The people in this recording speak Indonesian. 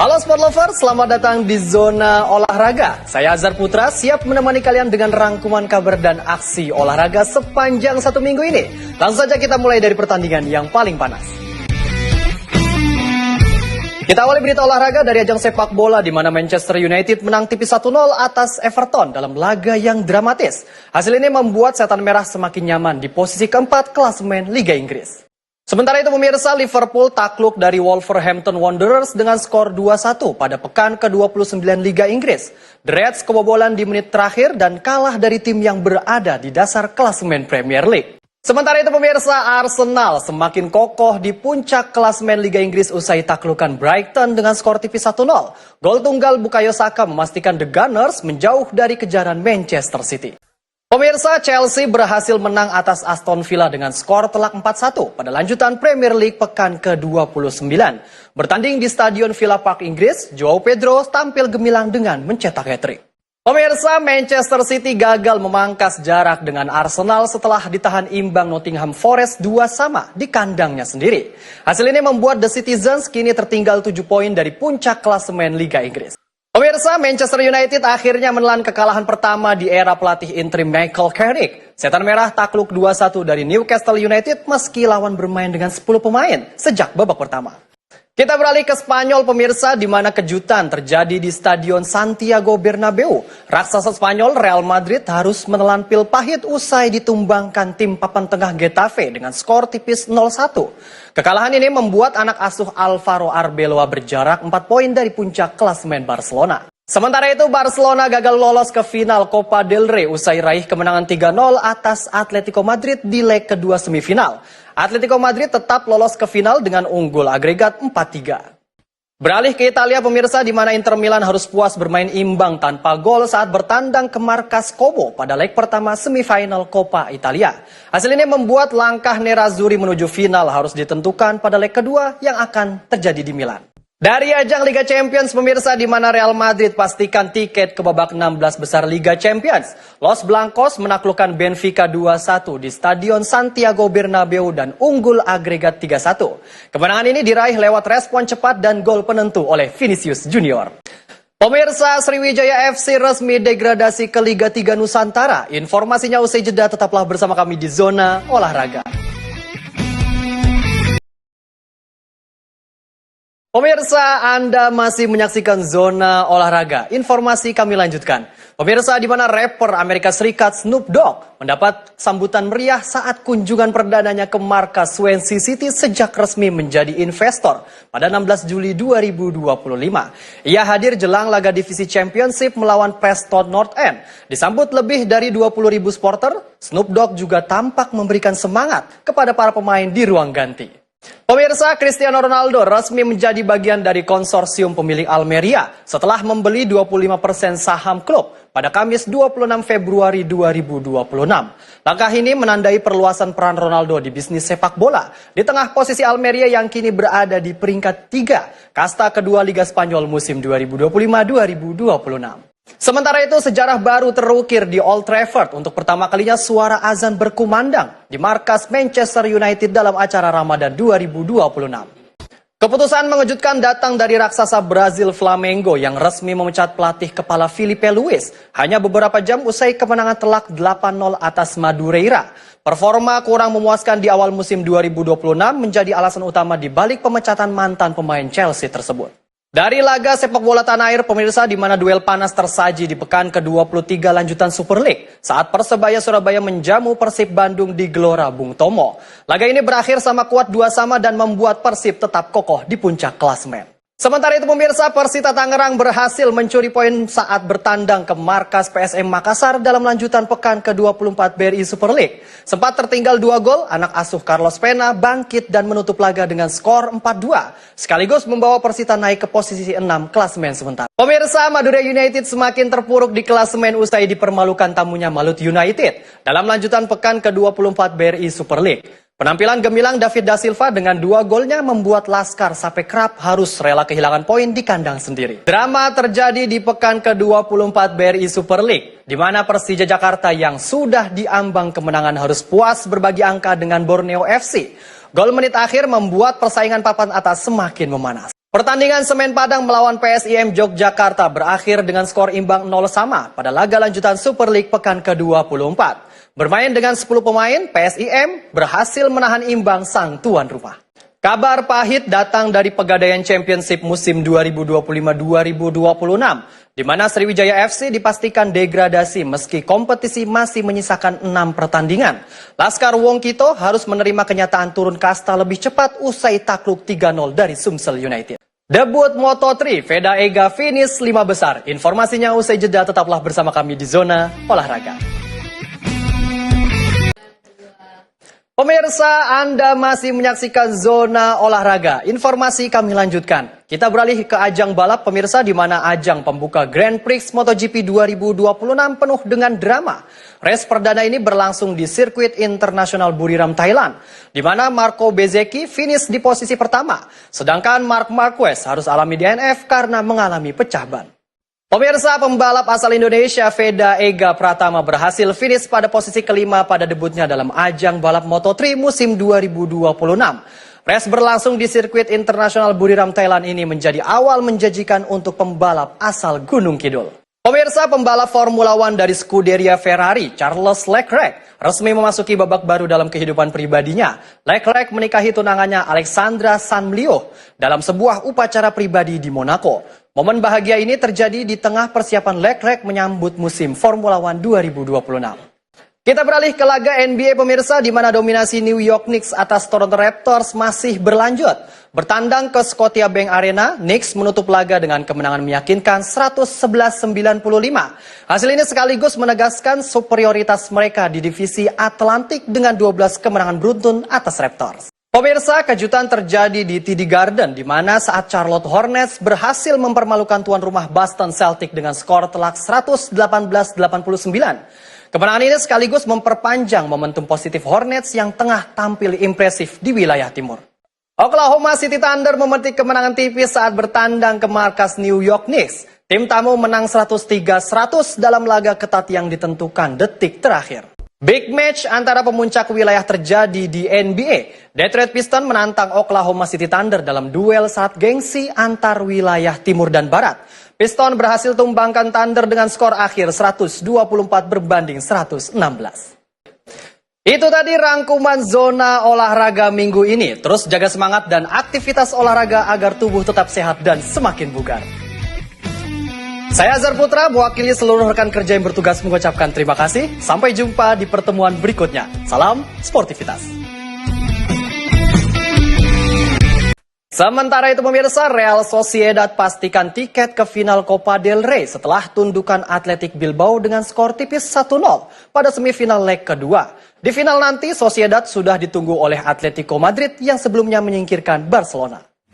Halo sport lover, selamat datang di Zona Olahraga. Saya Azhar Putra, siap menemani kalian dengan rangkuman kabar dan aksi olahraga sepanjang satu minggu ini. Langsung saja kita mulai dari pertandingan yang paling panas. Kita awali berita olahraga dari ajang sepak bola di mana Manchester United menang tipis 1-0 atas Everton dalam laga yang dramatis. Hasil ini membuat Setan Merah semakin nyaman di posisi keempat klasemen Liga Inggris. Sementara itu pemirsa, Liverpool takluk dari Wolverhampton Wanderers dengan skor 2-1 pada pekan ke-29 Liga Inggris. The Reds kebobolan di menit terakhir dan kalah dari tim yang berada di dasar klasemen Premier League. Sementara itu pemirsa, Arsenal semakin kokoh di puncak klasemen Liga Inggris usai taklukan Brighton dengan skor tipis 1-0. Gol tunggal Bukayo Saka memastikan The Gunners menjauh dari kejaran Manchester City. Pemirsa, Chelsea berhasil menang atas Aston Villa dengan skor telak 4-1 pada lanjutan Premier League pekan ke-29. Bertanding di Stadion Villa Park Inggris, Joao Pedro tampil gemilang dengan mencetak hat-trick. Pemirsa, Manchester City gagal memangkas jarak dengan Arsenal setelah ditahan imbang Nottingham Forest 2-2 di kandangnya sendiri. Hasil ini membuat The Citizens kini tertinggal 7 poin dari puncak klasemen Liga Inggris. Pemirsa, Manchester United akhirnya menelan kekalahan pertama di era pelatih interim Michael Carrick. Setan Merah takluk 2-1 dari Newcastle United meski lawan bermain dengan 10 pemain sejak babak pertama. Kita beralih ke Spanyol pemirsa, di mana kejutan terjadi di Stadion Santiago Bernabeu. Raksasa Spanyol Real Madrid harus menelan pil pahit usai ditumbangkan tim papan tengah Getafe dengan skor tipis 0-1. Kekalahan ini membuat anak asuh Alvaro Arbeloa berjarak 4 poin dari puncak klasemen Barcelona. Sementara itu Barcelona gagal lolos ke final Copa del Rey usai raih kemenangan 3-0 atas Atletico Madrid di leg kedua semifinal. Atletico Madrid tetap lolos ke final dengan unggul agregat 4-3. Beralih ke Italia pemirsa, di mana Inter Milan harus puas bermain imbang tanpa gol saat bertandang ke markas Como pada leg pertama semifinal Coppa Italia. Hasil ini membuat langkah Nerazzurri menuju final harus ditentukan pada leg kedua yang akan terjadi di Milan. Dari ajang Liga Champions pemirsa, di mana Real Madrid pastikan tiket ke babak 16 besar Liga Champions. Los Blancos menaklukkan Benfica 2-1 di Stadion Santiago Bernabeu dan unggul agregat 3-1. Kemenangan ini diraih lewat respon cepat dan gol penentu oleh Vinicius Junior. Pemirsa, Sriwijaya FC resmi degradasi ke Liga 3 Nusantara. Informasinya usai jeda, tetaplah bersama kami di Zona Olahraga. Pemirsa, Anda masih menyaksikan Zona Olahraga. Informasi kami lanjutkan. Pemirsa, di mana rapper Amerika Serikat Snoop Dogg mendapat sambutan meriah saat kunjungan perdananya ke markas Swansea City sejak resmi menjadi investor pada 16 Juli 2025. Ia hadir jelang laga divisi Championship melawan Preston North End. Disambut lebih dari 20.000 supporter, Snoop Dogg juga tampak memberikan semangat kepada para pemain di ruang ganti. Pemirsa, Cristiano Ronaldo resmi menjadi bagian dari konsorsium pemilik Almeria setelah membeli 25% saham klub pada Kamis 26 Februari 2026. Langkah ini menandai perluasan peran Ronaldo di bisnis sepak bola di tengah posisi Almeria yang kini berada di peringkat 3 kasta kedua Liga Spanyol musim 2025-2026. Sementara itu, sejarah baru terukir di Old Trafford untuk pertama kalinya suara azan berkumandang di markas Manchester United dalam acara Ramadan 2026. Keputusan mengejutkan datang dari raksasa Brazil Flamengo yang resmi memecat pelatih kepala Filipe Luis hanya beberapa jam usai kemenangan telak 8-0 atas Madureira. Performa kurang memuaskan di awal musim 2026 menjadi alasan utama di balik pemecatan mantan pemain Chelsea tersebut. Dari laga sepak bola tanah air pemirsa, di mana duel panas tersaji di pekan ke-23 lanjutan Super League saat Persebaya Surabaya menjamu Persib Bandung di Gelora Bung Tomo. Laga ini berakhir sama kuat 2-2 dan membuat Persib tetap kokoh di puncak klasemen. Sementara itu pemirsa, Persita Tangerang berhasil mencuri poin saat bertandang ke markas PSM Makassar dalam lanjutan pekan ke-24 BRI Super League. Sempat tertinggal 2 gol, anak asuh Carlos Pena bangkit dan menutup laga dengan skor 4-2. Sekaligus membawa Persita naik ke posisi 6 klasemen sementara. Pemirsa, Madura United semakin terpuruk di klasemen usai dipermalukan tamunya Malut United dalam lanjutan pekan ke-24 BRI Super League. Penampilan gemilang David Da Silva dengan 2 golnya membuat Laskar Sapekrap harus rela kehilangan poin di kandang sendiri. Drama terjadi di pekan ke-24 BRI Super League, di mana Persija Jakarta yang sudah diambang kemenangan harus puas berbagi angka dengan Borneo FC. Gol menit akhir membuat persaingan papan atas semakin memanas. Pertandingan Semen Padang melawan PSIM Yogyakarta berakhir dengan skor imbang 0 sama pada laga lanjutan Super League pekan ke-24. Bermain dengan 10 pemain, PSIM berhasil menahan imbang sang tuan rumah. Kabar pahit datang dari Pegadaian Championship musim 2025-2026, di mana Sriwijaya FC dipastikan degradasi meski kompetisi masih menyisakan 6 pertandingan. Laskar Wongkito harus menerima kenyataan turun kasta lebih cepat usai takluk 3-0 dari Sumsel United. Debut Moto3, Veda Ega finish 5 besar. Informasinya usai jeda, tetaplah bersama kami di Zona Olahraga. Pemirsa, Anda masih menyaksikan Zona Olahraga. Informasi kami lanjutkan. Kita beralih ke ajang balap pemirsa, di mana ajang pembuka Grand Prix MotoGP 2026 penuh dengan drama. Race perdana ini berlangsung di sirkuit internasional Buriram, Thailand, di mana Marco Bezzecchi finish di posisi pertama, sedangkan Marc Marquez harus alami DNF karena mengalami pecah ban. Pemirsa, pembalap asal Indonesia Veda Ega Pratama berhasil finish pada posisi kelima pada debutnya dalam ajang balap Moto3 musim 2026. Race berlangsung di sirkuit internasional Buriram, Thailand ini menjadi awal menjanjikan untuk pembalap asal Gunung Kidul. Pemirsa, pembalap Formula One dari Scuderia Ferrari, Charles Leclerc, resmi memasuki babak baru dalam kehidupan pribadinya. Leclerc menikahi tunangannya Alexandra Sanmlio dalam sebuah upacara pribadi di Monaco. Momen bahagia ini terjadi di tengah persiapan Leclerc menyambut musim Formula One 2026. Kita beralih ke laga NBA pemirsa, di mana dominasi New York Knicks atas Toronto Raptors masih berlanjut. Bertandang ke Scotiabank Arena, Knicks menutup laga dengan kemenangan meyakinkan 111-95. Hasil ini sekaligus menegaskan superioritas mereka di divisi Atlantik dengan 12 kemenangan beruntun atas Raptors. Pemirsa, kejutan terjadi di TD Garden, di mana saat Charlotte Hornets berhasil mempermalukan tuan rumah Boston Celtics dengan skor telak 118-89. Kemenangan ini sekaligus memperpanjang momentum positif Hornets yang tengah tampil impresif di wilayah timur. Oklahoma City Thunder memetik kemenangan tipis saat bertandang ke markas New York Knicks. Tim tamu menang 103-100 dalam laga ketat yang ditentukan detik terakhir. Big match antara pemuncak wilayah terjadi di NBA. Detroit Pistons menantang Oklahoma City Thunder dalam duel saat gengsi antar wilayah timur dan barat. Pistons berhasil tumbangkan Thunder dengan skor akhir 124 berbanding 116. Itu tadi rangkuman Zona Olahraga minggu ini. Terus jaga semangat dan aktivitas olahraga agar tubuh tetap sehat dan semakin bugar. Saya Azhar Putra, mewakili seluruh rekan kerja yang bertugas mengucapkan terima kasih. Sampai jumpa di pertemuan berikutnya. Salam sportivitas. Sementara itu pemirsa, Real Sociedad pastikan tiket ke final Copa del Rey setelah tundukan Athletic Bilbao dengan skor tipis 1-0 pada semifinal leg kedua. Di final nanti, Sociedad sudah ditunggu oleh Atletico Madrid yang sebelumnya menyingkirkan Barcelona.